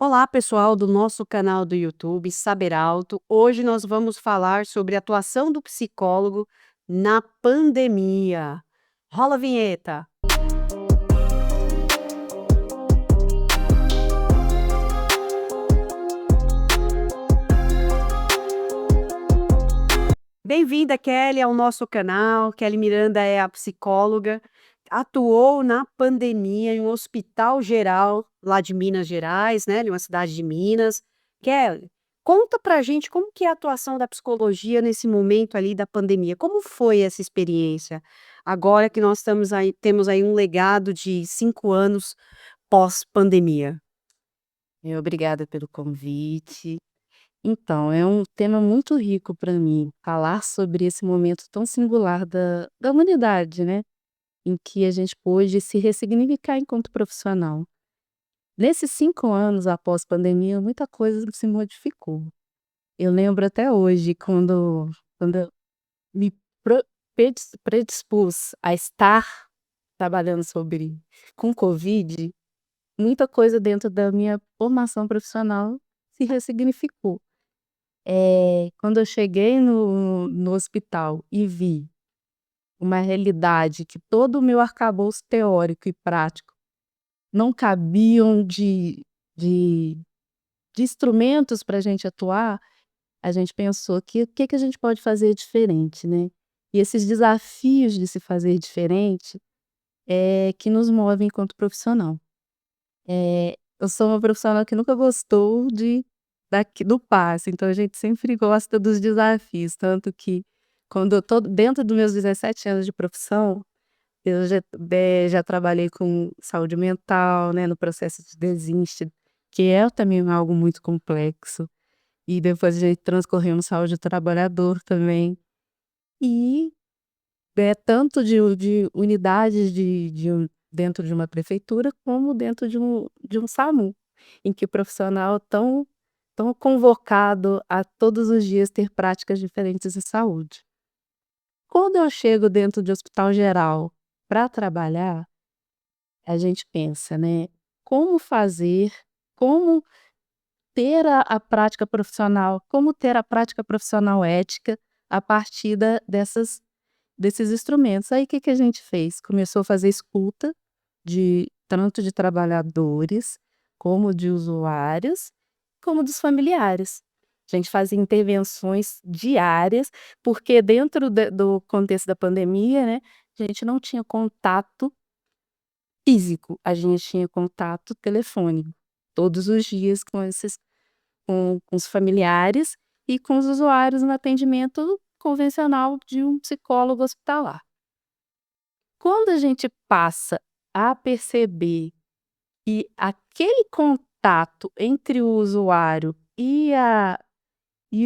Olá, pessoal do nosso canal do YouTube Saber Alto. Hoje nós vamos falar sobre a atuação do psicólogo na pandemia. Rola a vinheta. Bem-vinda, Kelly, ao nosso canal. Kelly Miranda é a psicóloga. Atuou na pandemia em um hospital geral lá de Minas Gerais, né, de uma cidade de Minas. Kelly, conta pra gente como que é a atuação da psicologia nesse momento ali da pandemia. Como foi essa experiência? Agora que nós temos aí um legado de 5 anos pós-pandemia. Obrigada pelo convite. Então, é um tema muito rico para mim, falar sobre esse momento tão singular da humanidade, né, em que a gente pôde se ressignificar enquanto profissional. Nesses 5 anos após pandemia, muita coisa se modificou. Eu lembro até hoje quando eu me pro predispus a estar trabalhando com covid, muita coisa dentro da minha formação profissional se ressignificou. Quando eu cheguei no hospital e vi uma realidade que todo o meu arcabouço teórico e prático não cabiam de de instrumentos para a gente atuar, a gente pensou que o que que a gente pode fazer diferente, né. E esses desafios de se fazer diferente, é que nos movem enquanto profissional. Eu sou uma profissional que nunca gostou do passe, então a gente sempre gosta dos desafios, tanto que quando eu tô dentro dos meus 17 anos de profissão, eu já trabalhei com saúde mental, né, no processo de desiste, que é também algo muito complexo, e depois a gente transcorreu no saúde do trabalhador também. E, tanto de unidades dentro de uma prefeitura, como dentro de um SAMU, em que o profissional tão convocado a todos os dias ter práticas diferentes de saúde. Quando eu chego dentro de hospital geral para trabalhar, a gente pensa, né, como fazer, como ter a prática profissional, como ter a prática profissional ética a partir desses instrumentos. Aí o que que a gente fez? Começou a fazer escuta tanto de trabalhadores, como de usuários, como dos familiares. A gente fazia intervenções diárias, porque dentro do contexto da pandemia, né, a gente não tinha contato físico, a gente tinha contato telefônico, todos os dias com os familiares e com os usuários no atendimento convencional de um psicólogo hospitalar. Quando a gente passa a perceber que aquele contato entre o usuário e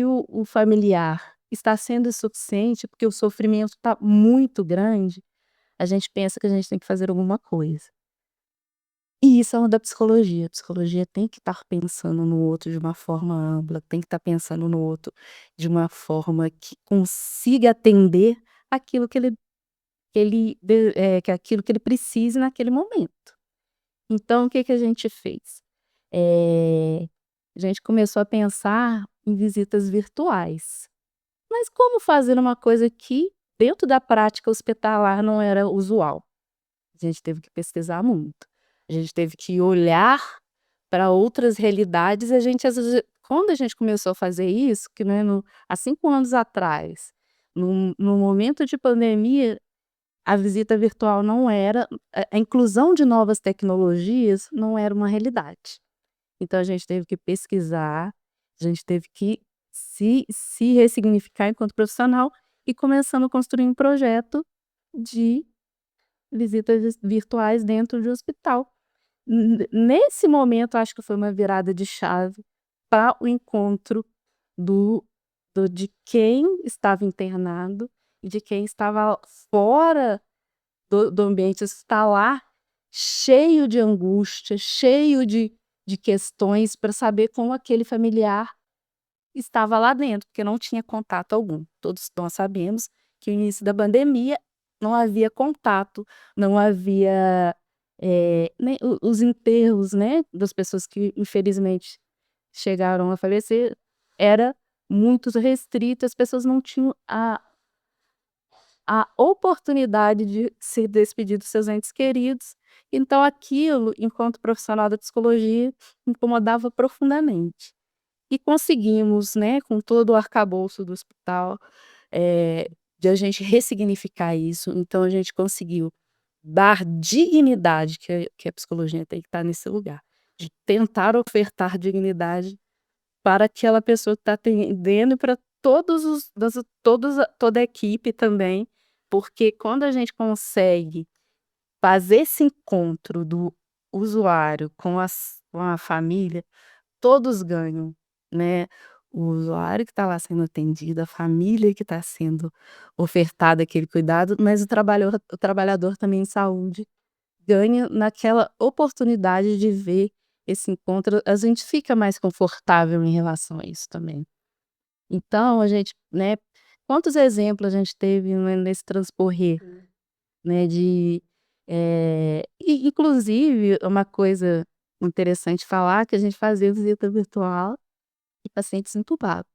o familiar está sendo suficiente, porque o sofrimento está muito grande, a gente pensa que a gente tem que fazer alguma coisa. E isso é uma da psicologia. A psicologia tem que estar pensando no outro de uma forma ampla, tem que estar pensando no outro de uma forma que consiga atender aquilo aquilo que ele precise naquele momento. Então o que que a gente fez? Eh, a gente começou a pensar em visitas virtuais. Mas como fazer uma coisa que dentro da prática hospitalar não era usual? A gente teve que pesquisar muito. A gente teve que olhar para outras realidades, a gente às vezes quando a gente começou a fazer isso, que, né, há 5 anos atrás, no momento de pandemia, a visita virtual não era a inclusão de novas tecnologias não era uma realidade. Então a gente teve que pesquisar, a gente teve que se ressignificar enquanto profissional e começando a construir um projeto de visitas virtuais dentro de hospital. Nesse momento, acho que foi uma virada de chave para o encontro do de quem estava internado e de quem estava fora do ambiente hospitalar, cheio de angústia, cheio de questões para saber como aquele familiar estava lá dentro, porque não tinha contato algum. Todos nós sabemos que no início da pandemia não havia contato, não havia né, os enterros, né, das pessoas que infelizmente chegaram a falecer, era muito restrito, as pessoas não tinham a oportunidade de se despedir dos seus entes queridos, então aquilo, enquanto profissional da psicologia, me incomodava profundamente. E conseguimos, né, com todo o arcabouço do hospital, eh, de a gente ressignificar isso, então a gente conseguiu dar dignidade, que a psicologia tem que estar nesse lugar, de tentar ofertar dignidade para aquela pessoa que está atendendo e para todos os das todos toda a equipe também, porque quando a gente consegue fazer esse encontro do usuário com a família, todos ganham, né. O usuário que está lá sendo atendido, a família que está sendo ofertada aquele cuidado, mas o trabalhador também em saúde ganha naquela oportunidade de ver esse encontro, a gente fica mais confortável em relação a isso também. Então a gente, né, quantos exemplos a gente teve, né, nesse transcorrer, né, de, inclusive uma coisa interessante falar, que a gente fazia visita virtual de pacientes entubados.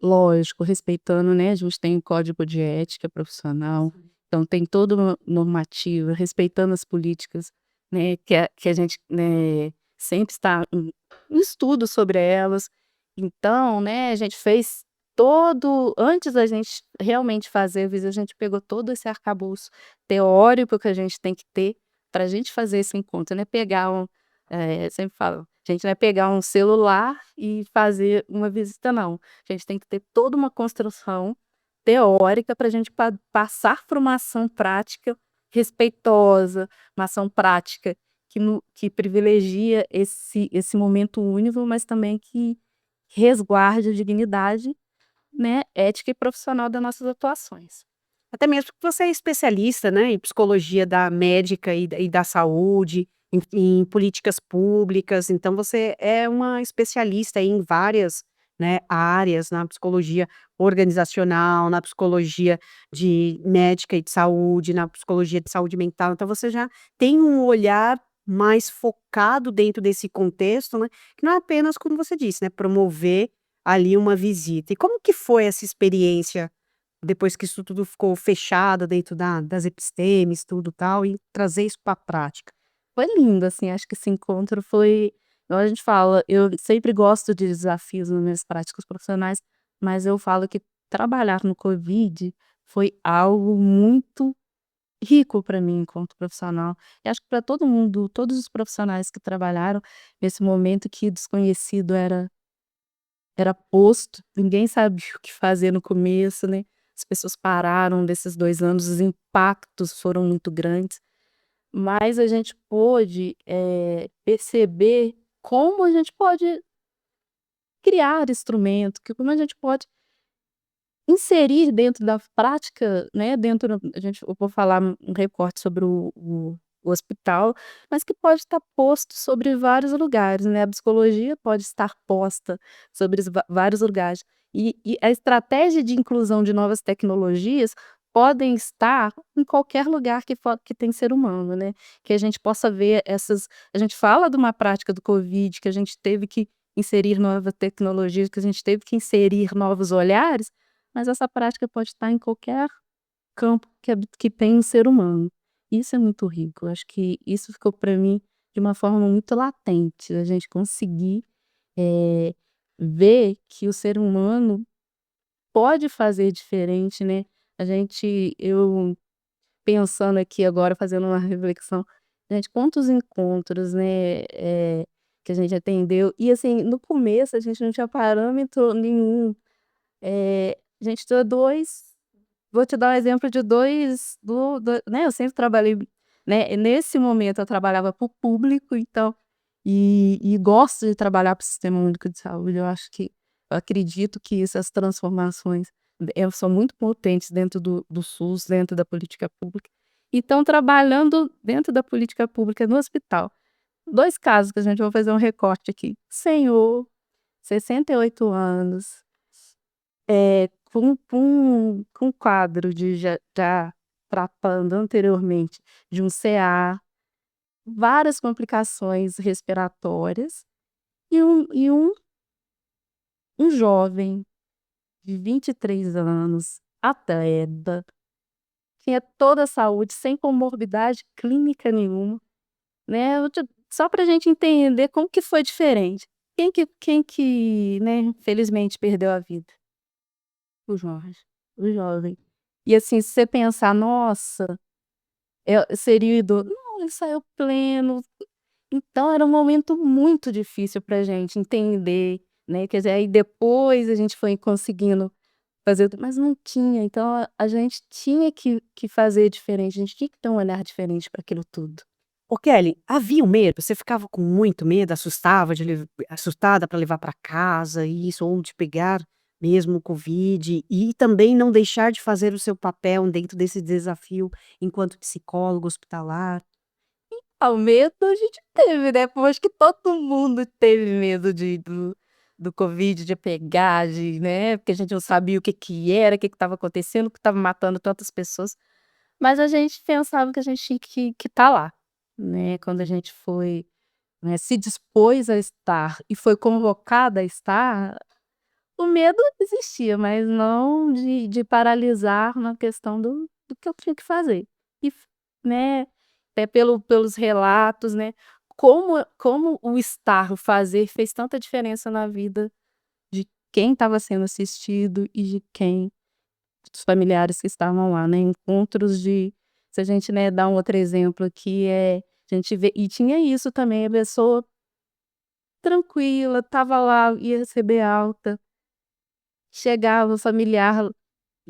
Lógico, respeitando, né, a gente tem um código de ética profissional, então tem toda uma normativa, respeitando as políticas, né, que a gente, né, sempre está em estudo sobre elas. Então, né, a gente fez todo antes da gente realmente fazer a visita, a gente pegou todo esse arcabouço teórico que a gente tem que ter para a gente fazer esse encontro, né, pegar sempre falo, a gente não é pegar um celular e fazer uma visita não. A gente tem que ter toda uma construção teórica para a gente passar por uma ação prática respeitosa, uma ação prática que privilegia esse momento único, mas também que resguarde a dignidade, né, ética e profissional das nossas atuações. Até mesmo porque você é especialista, né, em psicologia da médica e da saúde, em políticas públicas, então você é uma especialista aí em várias, né, áreas, na psicologia organizacional, na psicologia de médica e de saúde, na psicologia de saúde mental, então você já tem um olhar mais focado dentro desse contexto, né, que não é apenas, como você disse, né, promover ali uma visita. E como que foi essa experiência depois que isso tudo ficou fechado dentro das epistemes, tudo tal, e trazer isso para a prática. Foi lindo, assim, acho que esse encontro foi igual a gente fala, eu sempre gosto de desafios nas minhas práticas profissionais, mas eu falo que trabalhar no Covid foi algo muito rico para mim enquanto profissional. E acho que para todo mundo, todos os profissionais que trabalharam nesse momento que o desconhecido era posto, ninguém sabia o que fazer no começo, né, as pessoas pararam desses 2 anos, os impactos foram muito grandes. Mas a gente pôde, perceber como a gente pode criar instrumento, que como a gente pode inserir dentro da prática, né, dentro eu vou falar um recorte sobre o hospital, mas que pode estar posto sobre vários lugares, né, a psicologia pode estar posta sobre os vários lugares. E a estratégia de inclusão de novas tecnologias podem estar em qualquer lugar que tem ser humano, né, que a gente possa ver essas a gente fala de uma prática do Covid, que a gente teve que inserir novas tecnologias, que a gente teve que inserir novos olhares, mas essa prática pode estar em qualquer campo que tem um ser humano. Isso é muito rico, eu acho que isso ficou para mim de uma forma muito latente, a gente conseguir, eh, ver que o ser humano pode fazer diferente, né. Eu pensando aqui agora, fazendo uma reflexão, gente, quantos encontros, né, que a gente atendeu e, assim, no começo a gente não tinha parâmetro nenhum. A gente deu 2 vou te dar um exemplo de 2 né, eu sempre trabalhei, né, nesse momento eu trabalhava para o público, então e gosto de trabalhar para o Sistema Único de Saúde, eu acredito que essas transformações, são muito potentes dentro do SUS, dentro da política pública. Então trabalhando dentro da política pública no hospital, 2 casos que a gente vai fazer um recorte aqui, senhor, 68 anos, com quadro de já tratando anteriormente de um CA, várias complicações respiratórias, e um jovem de 23 anos, atleta, tinha toda a saúde, sem comorbidade clínica nenhuma, né, só pra gente entender como que foi diferente. Quem que, né, infelizmente perdeu a vida? O Jorge, o jovem. E assim, se você pensar: "Nossa, seria o idoso", não, ele saiu pleno. Então era um momento muito difícil pra gente entender, né, quer dizer, aí depois a gente foi conseguindo fazer mas não tinha, então a gente tinha que fazer diferente, a gente tinha que ter um olhar diferente para aquilo tudo. Ô Kelly, havia um medo? Você ficava com muito medo, assustava de lev assustada para levar para casa isso, ou de pegar mesmo o covid, e também não deixar de fazer o seu papel dentro desse desafio enquanto psicólogo hospitalar? Ah, o medo a gente teve, né, pô, acho que todo mundo teve medo do Covid, de pegar, né, porque a gente não sabia o que que era, o que que estava acontecendo, que estava matando tantas pessoas, mas a gente pensava que a gente tinha que estar lá, né, quando a gente foi, né, se dispôs a estar e foi convocada a estar, o medo existia, mas não de paralisar na questão do que eu tinha que fazer. E né, até pelos relatos, né, como o estar, o fazer fez tanta diferença na vida de quem estava sendo assistido e de quem dos familiares que estavam lá, né, encontros de se a gente, né, dar um outro exemplo aqui, a gente vê e tinha isso também, a pessoa tranquila, estava lá, ia receber alta, chegava o familiar,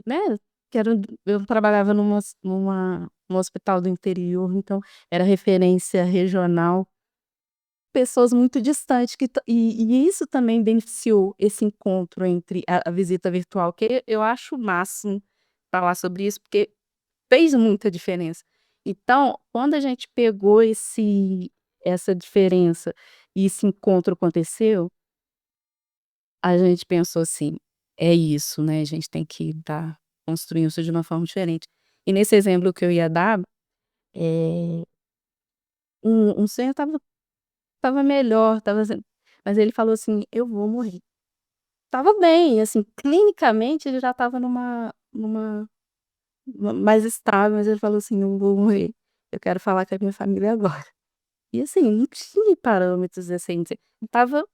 né, que era eu trabalhava num hospital do interior, então era referência regional, pessoas muito distantes que e isso também beneficiou esse encontro entre a visita virtual, que eu acho o máximo falar sobre isso, porque fez muita diferença. Então, quando a gente pegou essa diferença e esse encontro aconteceu, a gente pensou assim: "É isso, né, a gente tem que estar construindo isso de uma forma diferente". E nesse exemplo que eu ia dar, eh, um senhor estava melhor, estava assim mas ele falou assim: "Eu vou morrer". Estava bem, assim, clinicamente ele já estava mais estável, mas ele falou assim: "Eu vou morrer, eu quero falar com a minha família agora". E assim, não tinha parâmetros, assim, estava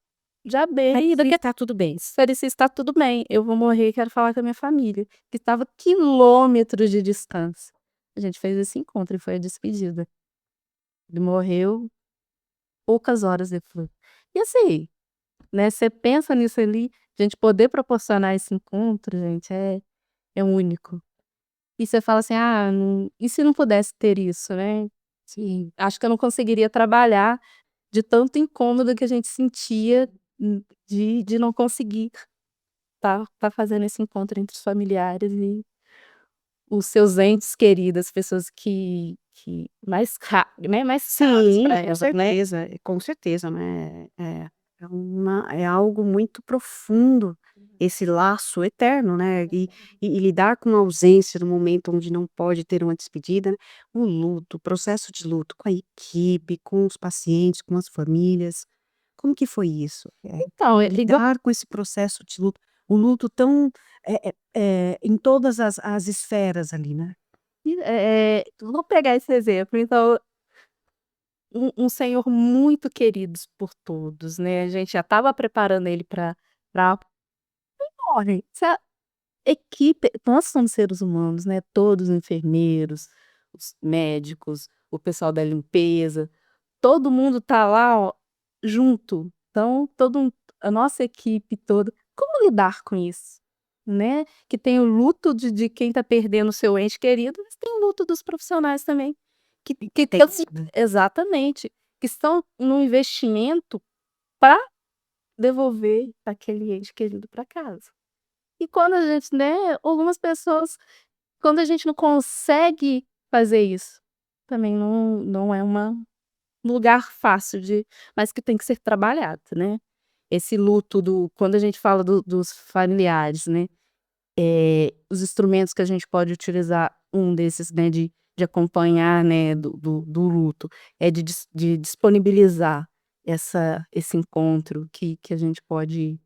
já bem, Parecia daqui estar tudo bem. parecia estar tudo bem, eu vou morrer e quero falar com a minha família, que estava a quilômetros de distância. A gente fez esse encontro e foi a despedida. Ele morreu poucas horas depois. E assim, né, você pensa nisso ali, a gente poder proporcionar esse encontro, gente, é único. E você fala assim: "Ah, não e se não pudesse ter isso, né?" Sim, acho que eu não conseguiria trabalhar de tanto incômodo que a gente sentia, de não conseguir tá fazendo esse encontro entre os familiares e os seus entes queridos, as pessoas que mais né, mais caras Sim, pra ela, né. com certeza, né, é algo muito profundo, esse laço eterno, né, e lidar com a ausência no momento onde não pode ter uma despedida, né, o luto, o processo de luto com a equipe, com os pacientes, com as famílias, como que foi isso? Então, igual Lidar com esse processo de luto, o luto tão, em todas as esferas ali, né. vou pegar esse exemplo, então, um senhor muito queridos por todos, né, a gente já estava preparando ele pra morre. Se a equipe nós somos seres humanos, né, todos enfermeiros, os médicos, o pessoal da limpeza, todo mundo tá lá, ó, junto. Então, a nossa equipe toda como lidar com isso, né, que tem o luto de quem tá perdendo o seu ente querido, mas tem o luto dos profissionais também, que Tem, estão exatamente, que estão num investimento para devolver aquele ente querido para casa. E quando a gente, né, algumas pessoas, quando a gente não consegue fazer isso, também não é um lugar fácil mas que tem que ser trabalhado, né. Esse luto quando a gente fala dos familiares, né, os instrumentos que a gente pode utilizar, um desses, né, de de acompanhar, né, do luto, é de disponibilizar esse encontro que a gente pode,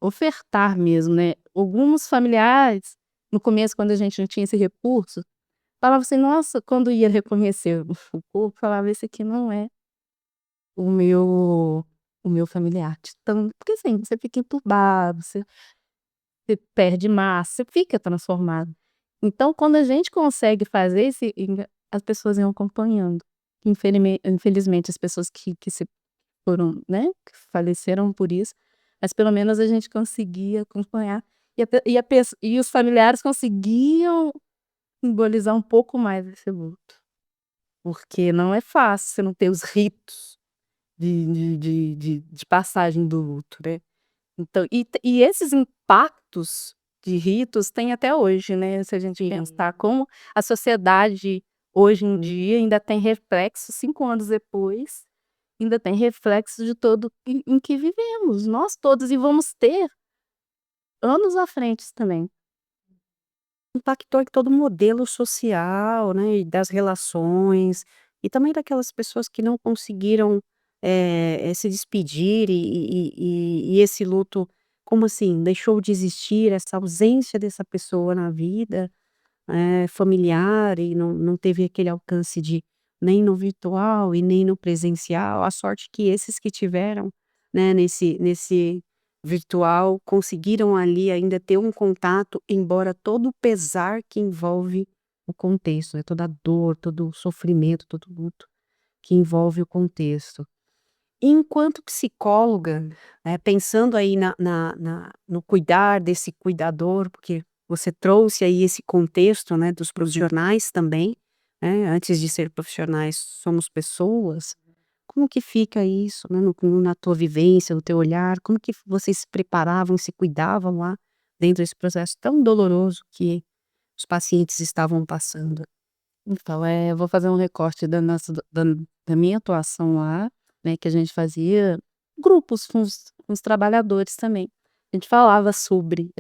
ofertar mesmo, né. Alguns familiares, no começo, quando a gente não tinha esse recurso, falavam assim: "Nossa", quando ia reconhecer o corpo, falava: "Esse aqui não é o meu o meu familiar", de tão porque assim, você fica enturbado, você perde massa, você fica transformado. Então, quando a gente consegue fazer as pessoas iam acompanhando. Infelizmente, as pessoas que se foram, né, que faleceram por isso, mas pelo menos a gente conseguia acompanhar e os familiares conseguiam simbolizar um pouco mais esse luto, porque não é fácil você não ter os ritos de passagem do luto, né. Então e esses impactos de ritos tem até hoje, né, se a gente pensar como a sociedade hoje em dia ainda tem reflexos 5 anos depois, ainda tem reflexos de todo em que vivemos, nós todos e vamos ter anos à frente também. Impactou em todo o modelo social, né, e das relações, e também daquelas pessoas que não conseguiram, se despedir e esse luto, como assim, deixou de existir, essa ausência dessa pessoa na vida, familiar e não teve aquele alcance de nem no virtual e nem no presencial. A sorte que esses que tiveram, né, nesse virtual, conseguiram ali ainda ter um contato, embora todo o pesar que envolve o contexto, né, toda a dor, todo o sofrimento, todo o luto que envolve o contexto. Enquanto psicóloga, pensando aí no cuidar desse cuidador, porque você trouxe aí esse contexto, né, dos profissionais também, né, antes de ser profissionais somos pessoas, como que fica isso, né, na tua vivência, no teu olhar, como que vocês se preparavam, se cuidavam lá, dentro desse processo tão doloroso que os pacientes estavam passando? Então, eu vou fazer um recorte da minha atuação lá, né, que a gente fazia grupos com os trabalhadores também. A gente falava sobre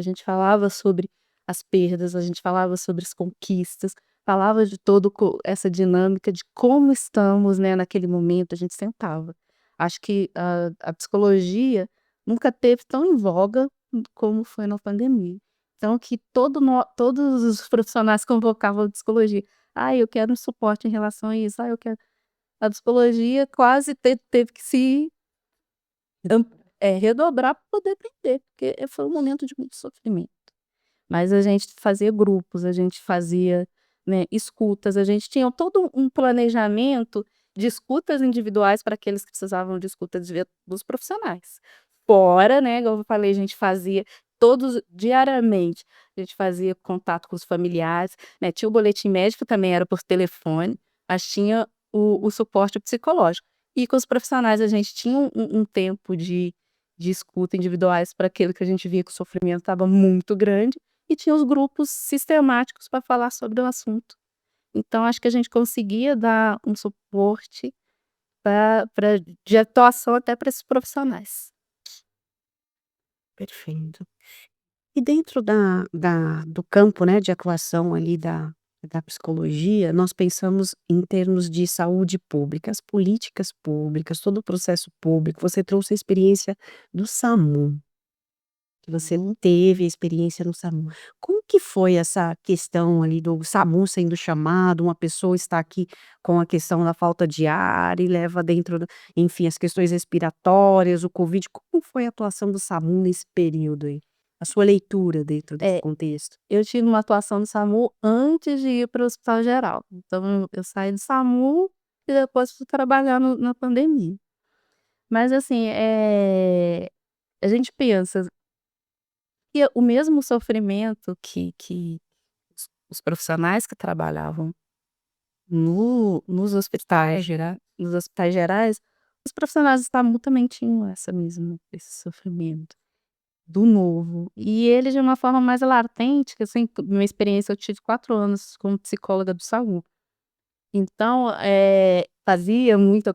as perdas, a gente falava sobre as conquistas, falava de todo essa dinâmica de como estamos, né, naquele momento, a gente sentava. Acho que a psicologia nunca teve tão em voga como foi na pandemia. Então que todos os profissionais convocavam a psicologia. Eu quero um suporte em relação a isso. Eu quero" a psicologia quase teve que se am redobrar para poder atender, porque foi um momento de muito sofrimento. Mas a gente fazia grupos, a gente fazia, né, escutas, a gente tinha todo um planejamento de escutas individuais para aqueles que precisavam de escuta dos profissionais. Fora, né, igual eu falei, a gente fazia todos diariamente, a gente fazia contato com os familiares, né, tinha o boletim médico, também era por telefone, mas tinha o suporte psicológico. E com os profissionais a gente tinha um tempo de escuta individuais para aquele que a gente via que o sofrimento estava muito grande, e tinha os grupos sistemáticos para falar sobre o assunto. Então acho que a gente conseguia dar um suporte pra de atuação até para esses profissionais. Perfeito. E dentro do campo, né, de atuação ali da psicologia, nós pensamos em termos de saúde pública, as políticas públicas, todo o processo público. Você trouxe a experiência do SAMU, que você teve a experiência no SAMU. Como que foi essa questão ali do SAMU sendo chamado, uma pessoa está aqui com a questão da falta de ar e leva dentro enfim, as questões respiratórias, o covid, como foi a atuação do SAMU nesse período aí? A sua leitura dentro desse É, contexto? eu tive uma atuação no SAMU antes de ir para o hospital geral. Então eu saí do SAMU e depois fui trabalhar na pandemia. Mas assim, a gente pensa que o mesmo sofrimento que os profissionais que trabalhavam nos hospitais gerais, os profissionais do SAMU também tinham esse sofrimento do novo. E ele de uma forma mais latente, que assim, minha experiência, eu tive 4 anos como psicóloga do SAMU. Então, fazia muito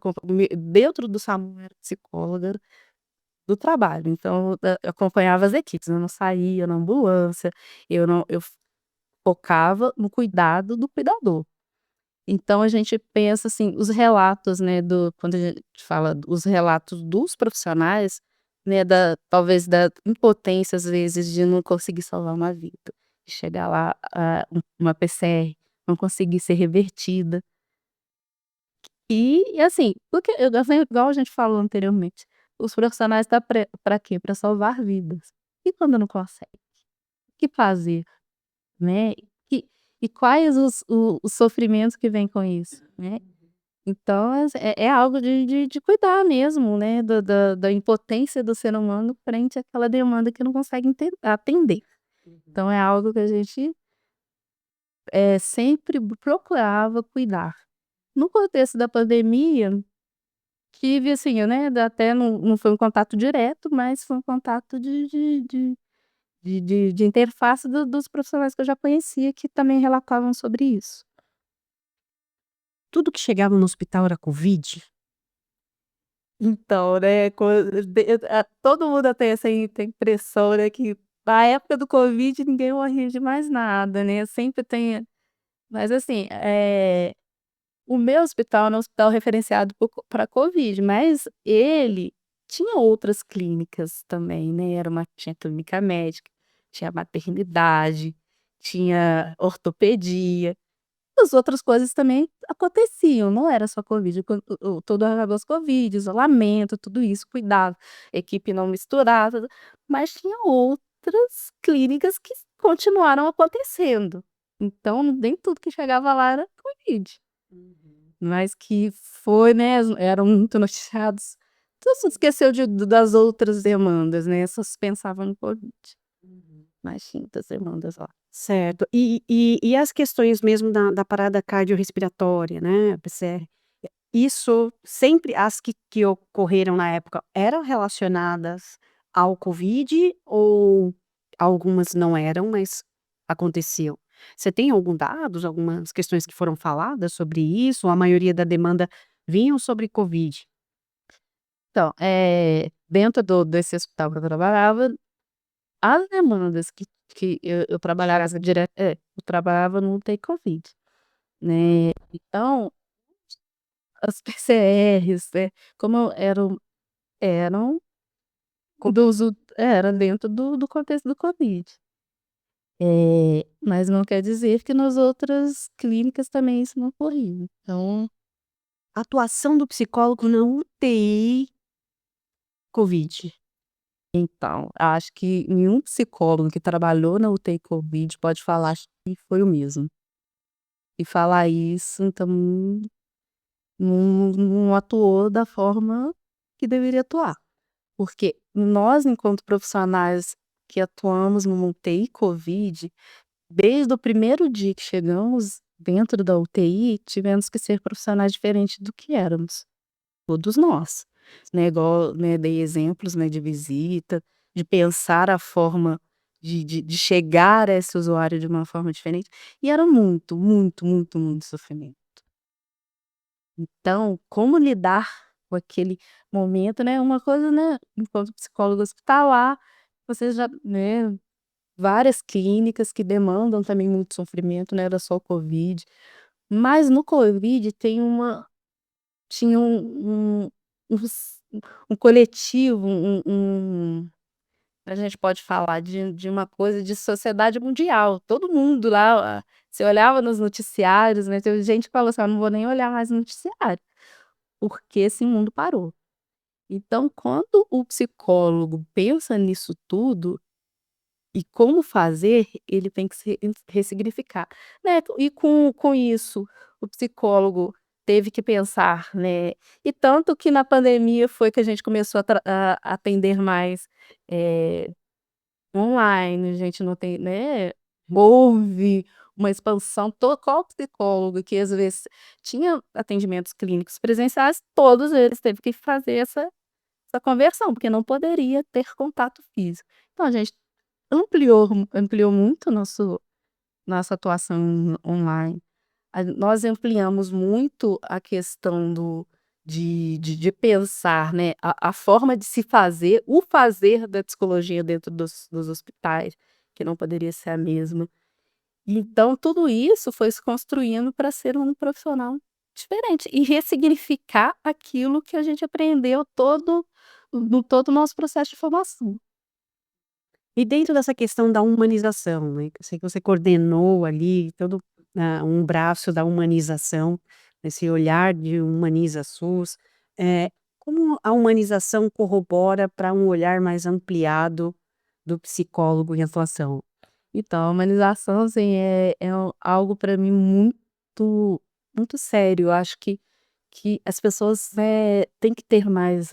dentro do SAMU, eu era psicóloga do trabalho, então eu acompanhava as equipes, eu não saía na ambulância, eu não eu focava no cuidado do cuidador. Então a gente pensa, assim, os relatos, né, quando a gente fala os relatos dos profissionais, né, talvez da impotência, às vezes, de não conseguir salvar uma vida, de chegar lá, uma PCR, não conseguir ser revertida. E assim, porque igual a gente falou anteriormente, os profissionais tá pra quê? Pra salvar vidas. E quando não consegue, o que fazer, né? E e quais os sofrimentos que vêm com isso, né? Então é algo de cuidar mesmo, né, da impotência do ser humano frente àquela demanda que não consegue atender. Então é algo que a gente, sempre procurava cuidar. No contexto da pandemia, tive assim, né, até não foi um contato direto, mas foi um contato de interface dos profissionais que eu já conhecia, que também relatavam sobre isso. Tudo que chegava no hospital era covid? Então, né, todo mundo tem essa impressão, né, que na época do Covid ninguém morria de mais nada, né, sempre tem, mas assim, o meu hospital era um hospital referenciado para Covid, mas ele tinha outras clínicas também, né, tinha clínica médica, tinha maternidade, tinha ortopedia. As outras coisas também aconteciam, não era só Covid, todo arcabouço Covid, isolamento, tudo isso, cuidado, equipe não misturada, mas tinha outras clínicas que continuaram acontecendo. Então, nem tudo que chegava lá era Covid, mas que foi, né, eram muito noticiados. Então, se esqueceu das outras demandas, né, só se pensava no Covid, mas tinha outras demandas lá. Certo. E as questões mesmo da parada cardiorrespiratória, né, a PCR, isso sempre as que ocorreram na época eram relacionadas ao Covid ou algumas não eram, mas aconteciam? Você tem algum dados, algumas questões que foram faladas sobre isso, ou a maioria da demanda vinham sobre Covid? Então, dentro desse hospital que eu trabalhava, as demandas que eu trabalhava eu trabalhava no UTI Covid, né, então as PCRs, né, como eram era dentro do contexto do Covid. Mas não quer dizer que nas outras clínicas também isso não ocorria. Então Atuação do psicólogo na UTI Covid. acho que nenhum psicólogo que trabalhou na UTI Covid pode falar que foi o mesmo. E falar isso, então não atuou da forma que deveria atuar. Porque nós, enquanto profissionais que atuamos no UTI Covid, desde o primeiro dia que chegamos dentro da UTI, tivemos que ser profissionais diferentes do que éramos, todos nós, né, igual, né, dei exemplos, né, de visita, de pensar a forma de chegar a esse usuário de uma forma diferente, e era muito, muito, muito, muito sofrimento. Então, como lidar com aquele momento, né, uma coisa, né, enquanto psicólogo hospitalar, você já, né, várias clínicas que demandam também muito sofrimento, não era só o Covid, mas no Covid tinha um s um coletivo, a gente pode falar de uma coisa de sociedade mundial, todo mundo lá, você olhava nos noticiários, né, teve gente que falou assim: "Eu não vou nem olhar mais no noticiário". Porque esse mundo parou. Então, quando o psicólogo pensa nisso tudo e como fazer, ele tem que se ressignificar, né. E com isso, o psicólogo teve que pensar, né, e tanto que na pandemia foi que a gente começou a atender mais, eh, online, a gente não tem, né, houve uma expansão, qual psicólogo que às vezes tinha atendimentos clínicos presenciais, todos eles teve que fazer essa conversão, porque não poderia ter contato físico. Então a gente ampliou muito nossa atuação online. Nós ampliamos muito a questão de pensar, né, a forma de se fazer, o fazer da psicologia dentro dos hospitais, que não poderia ser a mesma. Então tudo isso foi se construindo para ser um profissional diferente e ressignificar aquilo que a gente aprendeu todo o nosso processo de formação. E dentro dessa questão da humanização, né, que eu sei que você coordenou ali todo, um braço da humanização, esse olhar de humaniza SUS, como a humanização corrobora para um olhar mais ampliado do psicólogo em atuação? Então, a humanização, assim, algo para mim muito muito sério. Eu acho que as pessoas, têm que ter mais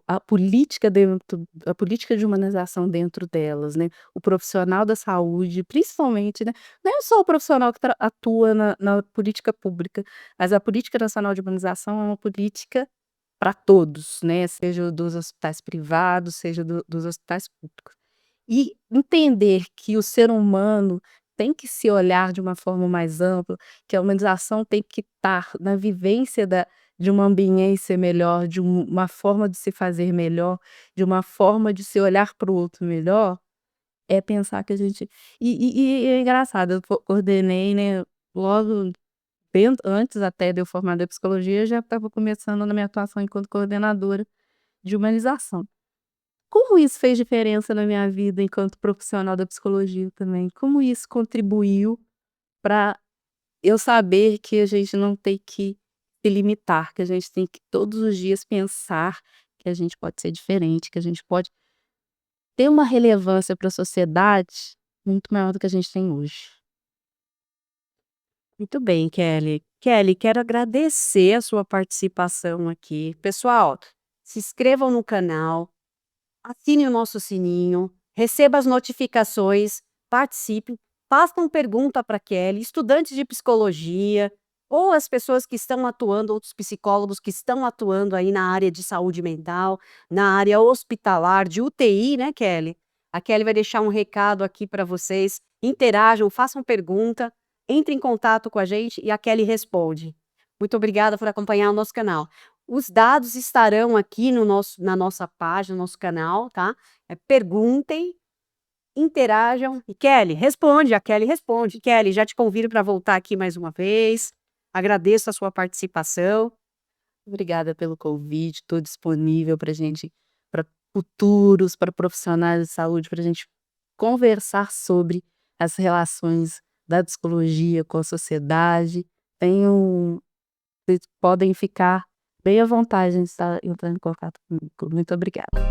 a política de humanização dentro delas, né. O profissional da saúde, principalmente, né, não é só o profissional que atua na política pública, mas a política nacional de humanização é uma política para todos, né, seja dos hospitais privados, seja dos hospitais públicos. E entender que o ser humano tem que se olhar de uma forma mais ampla, que a humanização tem que estar na vivência de uma ambiência melhor, uma forma de se fazer melhor, de uma forma de se olhar para o outro melhor, é pensar que a gente e é engraçado, eu coordenei, né, logo antes até de eu formar da psicologia, eu já estava começando na minha atuação enquanto coordenadora de humanização. Como isso fez diferença na minha vida enquanto profissional da psicologia também? Como isso contribuiu para eu saber que a gente não tem que se limitar, que a gente tem que todos os dias pensar que a gente pode ser diferente, que a gente pode ter uma relevância para a sociedade muito maior do que a gente tem hoje. Muito bem, Kelly. Kelly, quero agradecer a sua participação aqui. Pessoal, se inscrevam no canal, assine o nosso sininho, receba as notificações, participe, façam pergunta para Kelly, estudantes de psicologia, ou as pessoas que estão atuando, outros psicólogos que estão atuando aí na área de saúde mental, na área hospitalar, de UTI, né, Kelly? A Kelly vai deixar um recado aqui para vocês. Interajam, façam pergunta, entre em contato com a gente e a Kelly responde. Muito obrigada por acompanhar o nosso canal. Os dados estarão aqui no nosso na nossa página, no nosso canal, tá. Perguntem, interajam e Kelly, responde, a Kelly responde. Kelly, já te convido para voltar aqui mais uma vez. Agradeço a sua participação. Obrigada pelo convite, estou disponível para gente, para futuros, para profissionais de saúde, para a gente conversar sobre as relações da psicologia com a sociedade. Tenham Vocês podem ficar bem à vontade em estar entrando em contato comigo. Muito obrigada.